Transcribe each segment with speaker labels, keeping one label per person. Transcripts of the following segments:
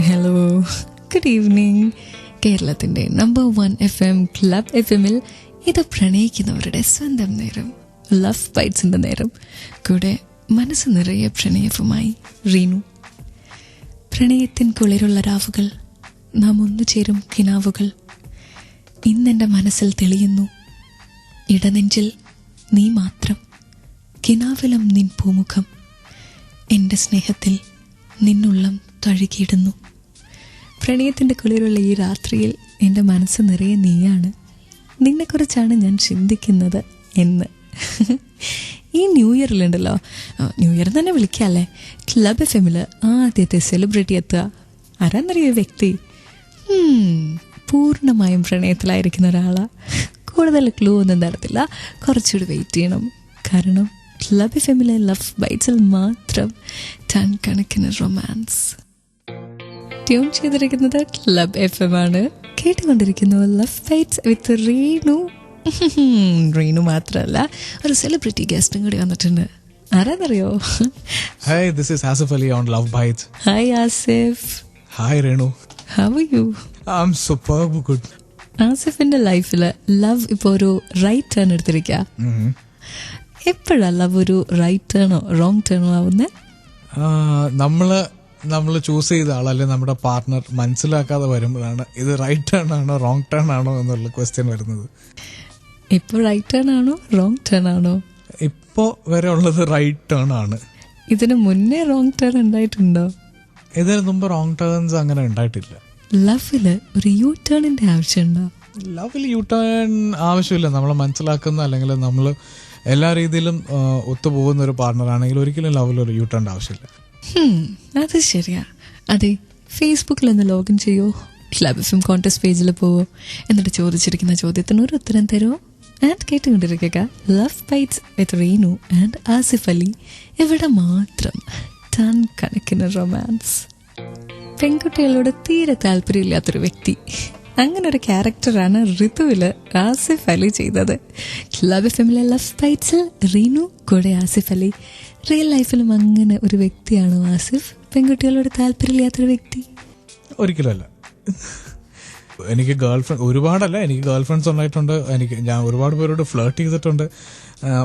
Speaker 1: Hello, good evening. കേരളത്തിൻ്റെ number 1 FM club FM-ൽ ഇത് പ്രണയിക്കുന്നവരുടെ സ്വന്തം നേരം, ലവ് ബൈറ്റ്സിൻ്റെ നേരം. കൂടെ മനസ്സ് നിറയെ പ്രണയവുമായി റീനു. പ്രണയത്തിൻ കുളിരുള്ള രാവുകൾ, നാം ഒന്നു ചേരും കിനാവുകൾ ഇന്നെൻ്റെ മനസ്സിൽ തെളിയുന്നു. ഇടനെഞ്ചിൽ നീ മാത്രം, കിനാവിലും നിൻ പൂമുഖം, എൻ്റെ സ്നേഹത്തിൽ നിന്നുള്ളം തഴുകിയിടുന്നു. പ്രണയത്തിൻ്റെ കുളിരുള്ള ഈ രാത്രിയിൽ എൻ്റെ മനസ്സ് നിറയെ നീയാണ്, നിന്നെക്കുറിച്ചാണ് ഞാൻ ചിന്തിക്കുന്നത് എന്ന്. ഈ ന്യൂ ഇയറിലുണ്ടല്ലോ, ന്യൂ ഇയർ തന്നെ വിളിക്കാമല്ലേ, ക്ലബ് FM-ൽ ആദ്യത്തെ സെലിബ്രിറ്റി എത്തുക ആരാന്നറിയോ വ്യക്തി? പൂർണ്ണമായും പ്രണയത്തിലായിരിക്കുന്ന ഒരാളാണ്. കൂടുതൽ ക്ലൂ ഒന്നും തരത്തില്ല, കുറച്ചുകൂടി വെയിറ്റ് ചെയ്യണം. കാരണം ക്ലബ് FM-ലെ ലവ് ബൈറ്റ്സിൽ മാത്രം ടൺ കണക്കിന് റൊമാൻസ്. ട്യൂൺ ചെയ്തിരിക്കുന്നത് ക്ലബ് FM ആണ്. കേട്ടുകൊണ്ടിരിക്കുന്നു love bites with Reenu. Reenu മാത്രമല്ല, ഒരു സെലിബ്രിറ്റി ഗസ്റ്റും കൂടി വന്നിട്ടുണ്ട്. ആരാന്നറിയോ?
Speaker 2: Hi, this is Asif Ali on Love Bites.
Speaker 1: Hi Asif.
Speaker 2: Hi Renu.
Speaker 1: How are you?
Speaker 2: I'm superb good.
Speaker 1: ആസിഫിന്റെ ലൈഫില് ലവ് ഇപ്പൊ ഒരു റൈറ്റ് ടേൺ എടുത്തിരിക്കുക. എപ്പോഴാ ലവ് ഒരു റൈറ്റ് ടേണോ റോങ് ടേണോ ആവുന്നത്?
Speaker 2: നമ്മള് ചൂസ് ചെയ്ത ആളല്ലേ നമ്മുടെ പാർട്ട്ണർ മനസ്സിലാക്കാതെ വരുമ്പോഴാണ് ഇത് റൈറ്റ് ടേൺ ആണോ റോങ് ടേൺ ആണോ എന്നുള്ള ക്വസ്റ്റ്യൻ വരുന്നത്.
Speaker 1: ഇപ്പൊ റൈറ്റ് ടേൺ ആണോ റോങ് ടേൺ ആണോ?
Speaker 2: ഇപ്പോ വരെ ഉള്ളത് റൈറ്റ് ടേൺ ആണ്.
Speaker 1: ഇതിന് മുന്നേ റോങ് ടേൺ ഉണ്ടായിട്ടുണ്ടോ?
Speaker 2: ഇതിന് മുമ്പ് റോങ് ടേൺസ് അങ്ങനെ ഉണ്ടായിട്ടില്ല.
Speaker 1: ലവില് ഒരു യു ടേണിന്റെ ആവശ്യമുണ്ടോ?
Speaker 2: ലവിൽ യു ടേൺ ആവശ്യമില്ല. നമ്മളെ മനസ്സിലാക്കുന്ന അല്ലെങ്കിൽ നമ്മൾ എല്ലാ രീതിയിലും ഒത്തുപോകുന്ന ഒരു പാർട്ണർ ആണെങ്കിൽ ഒരിക്കലും ലവിൽ ഒരു യു ടേൺ ആവശ്യമില്ല.
Speaker 1: അത് ശരിയാ. അതെ, ഫേസ്ബുക്കിലൊന്ന് ലോഗിൻ ചെയ്യോ, ക്ലബ് FM കോൺടെസ്റ്റ് പേജിൽ പോവോ, എന്നിട്ട് ചോദിച്ചിരിക്കുന്ന ചോദ്യത്തിന് ഒരു ഉത്തരം തരുമോ. ആൻഡ് കേട്ടുകൊണ്ടിരിക്കുക love bites with Reenu and Asif Ali. ഇവിടെ മാത്രം ടൺ കണക്കിന് റൊമാൻസ്. പെൺകുട്ടികളോട് തീരെ താല്പര്യമില്ലാത്തൊരു വ്യക്തി, അങ്ങനെ ഒരു ക്യാരക്ടറാണ് ഋതുവില് ആസിഫ് അലി ചെയ്തത്. ക്ലബ് FM-ലെ ലവ് ബൈറ്റ്സിൽ റീനു, കൂടെ ആസിഫ് അലി. റിയൽ ലൈഫിലും അങ്ങനെ ഒരു വ്യക്തിയാണോ ആസിഫ്? പെൺകുട്ടികളോട് താല്പര്യമില്ലാത്തൊരു വ്യക്തി?
Speaker 2: ഒരിക്കലും അല്ല. എനിക്ക് എനിക്ക് ഗേൾ ഫ്രണ്ട്സ് ഉണ്ടായിട്ടുണ്ട്. ഞാൻ ഒരുപാട് പേരോട് ഫ്ലേർട്ട് ചെയ്തിട്ടുണ്ട്,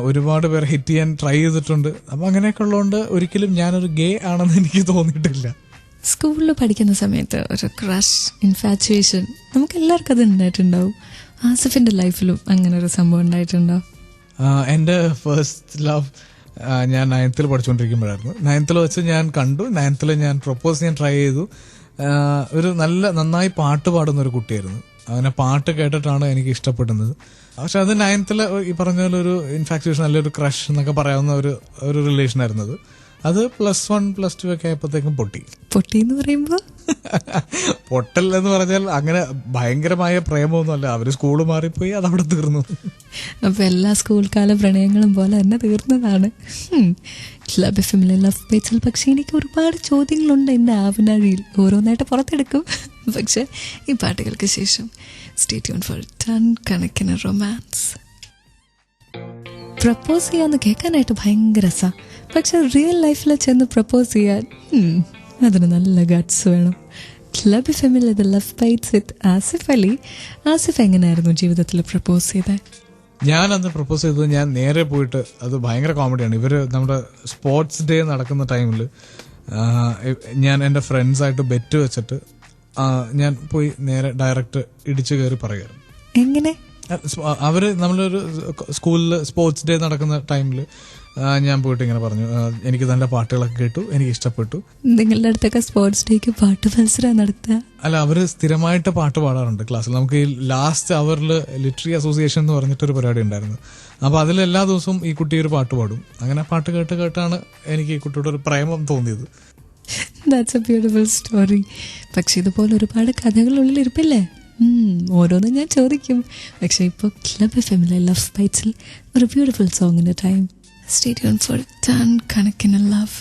Speaker 2: ഒരുപാട് പേരെ ഹിറ്റ് ചെയ്യാൻ ട്രൈ ചെയ്തിട്ടുണ്ട്. അപ്പം അങ്ങനെയൊക്കെ ഉള്ളതുകൊണ്ട് ഒരിക്കലും ഞാനൊരു ഗേ ആണെന്ന് എനിക്ക് തോന്നിയിട്ടില്ല.
Speaker 1: സ്കൂളിൽ പഠിക്കുന്ന സമയത്ത് ഒരു ക്രഷ്, ഇൻഫാച്വേഷൻ, നമുക്ക് എല്ലാവർക്കും അത് ഉണ്ടായിട്ടുണ്ടാവും. ആസിഫിന്റെ ലൈഫിലും അങ്ങനെ ഒരു സംഭവം ഉണ്ടായിട്ടുണ്ടോ?
Speaker 2: എൻ്റെ ഫസ്റ്റ് ലവ് ഞാൻ 9th പഠിച്ചുകൊണ്ടിരിക്കുമ്പോഴായിരുന്നു. 9th വെച്ച് ഞാൻ കണ്ടു. 9th ഞാൻ പ്രപ്പോസ് ചെയ്യാൻ ട്രൈ ചെയ്തു. ഒരു നന്നായി പാട്ട് പാടുന്ന ഒരു കുട്ടിയായിരുന്നു. അങ്ങനെ പാട്ട് കേട്ടിട്ടാണ് എനിക്ക് ഇഷ്ടപ്പെടുന്നത്. പക്ഷെ അത് 9th ഈ പറഞ്ഞ പോലെ ഒരു ഇൻഫാക്ച്വേഷൻ അല്ലെങ്കിൽ ഒരു ക്രഷ് എന്നൊക്കെ പറയാവുന്ന ഒരു റിലേഷൻ ആയിരുന്നത്. അത് +1 +2 ഒക്കെ ആയപ്പോഴത്തേക്കും പൊട്ടി
Speaker 1: എന്ന് പറയുമ്പോ
Speaker 2: പൊട്ടൽ എന്ന് പറഞ്ഞാൽ അങ്ങനെ ഭയങ്കരമായ പ്രേമമൊന്നുമല്ല. അവര് സ്കൂള് മാറിപ്പോയി, അതവിടെ തീർന്നു.
Speaker 1: അപ്പൊ എല്ലാ സ്കൂൾ കാല പ്രണയങ്ങളും പോലെ തന്നെ തീർന്നതാണ് ക്ലബ് FM-ലെ ലവ് ബൈറ്റ്സിൽ. പക്ഷെ എനിക്ക് ഒരുപാട് ചോദ്യങ്ങളുണ്ട് എൻ്റെ ആവനാഴിയിൽ, ഓരോന്നായിട്ട് പുറത്തെടുക്കും. പക്ഷെ ഈ പാട്ടുകൾക്ക് ശേഷം സ്റ്റേ ട്യൂൺ ഫോർ ടൺ കണക്കിന് റൊമാൻസ്. പ്രപ്പോസ് ചെയ്യാന്ന് കേൾക്കാനായിട്ട് ഭയങ്കര രസാ, പക്ഷെ റിയൽ ലൈഫിൽ ചെന്ന് പ്രപ്പോസ് ചെയ്യാൻ അതിന് നല്ല ഗട്ട്സ് വേണം. ക്ലബ് FM-ൽ ലവ് ബൈറ്റ്സ് വിത്ത് ആസിഫ് അലി. ആസിഫ് എങ്ങനെയായിരുന്നു ജീവിതത്തിൽ പ്രപ്പോസ് ചെയ്തത്?
Speaker 2: ഞാൻ അന്ന് പ്രപ്പോസ് ചെയ്തത്, ഞാൻ നേരെ പോയിട്ട്, അത് ഭയങ്കര കോമഡിയാണ്. ഇവര് നമ്മുടെ സ്പോർട്സ് ഡേ നടക്കുന്ന ടൈമിൽ ഞാൻ എൻ്റെ ഫ്രണ്ട്സായിട്ട് ബെറ്റ് വെച്ചിട്ട് ഞാൻ പോയി നേരെ ഡയറക്റ്റ് ഇടിച്ചു കയറി പറയുകയാണ്.
Speaker 1: എങ്ങനെ?
Speaker 2: അവര് നമ്മളൊരു സ്കൂളിൽ സ്പോർട്സ് ഡേ നടക്കുന്ന ടൈമിൽ ഞാൻ പോയിട്ട് ഇങ്ങനെ പറഞ്ഞു, എനിക്ക് നല്ല പാട്ടുകളൊക്കെ കേട്ടു, എനിക്ക് ഇഷ്ടപ്പെട്ടു.
Speaker 1: നിങ്ങളുടെ അടുത്തൊക്കെ സ്പോർട്സ് ഡേക്ക് പാട്ട് മത്സരം നടത്തുക?
Speaker 2: അല്ല, അവര് സ്ഥിരമായിട്ട് പാട്ട് പാടാറുണ്ട് ക്ലാസ്സിൽ. നമുക്ക് ഈ ലാസ്റ്റ് അവറിൽ ലിറ്റററി അസോസിയേഷൻ എന്ന് പറഞ്ഞിട്ടൊരു പരിപാടി ഉണ്ടായിരുന്നു. അപ്പോൾ അതിൽ എല്ലാ ദിവസവും ഈ കുട്ടി ഒരു പാട്ട് പാടും. അങ്ങനെ പാട്ട് കേട്ടാണ് എനിക്ക് ഈ കുട്ടിയുടെ ഒരു പ്രേമം തോന്നിയത്.
Speaker 1: That's A beautiful story. പക്ഷെ ഇതുപോലെ ഒരുപാട് കഥകളുള്ളിൽ ഇരിപ്പില്ലേ? ഓരോന്നും ഞാൻ ചോദിക്കും. പക്ഷെ ഇപ്പോൾ ക്ലബ് FM-ലെ ലവ് ബൈറ്റ്സിൽ ഒരു ബ്യൂട്ടിഫുൾ സോങ്ങിന്റെ time. Stay tuned for ton കണക്കിന് love.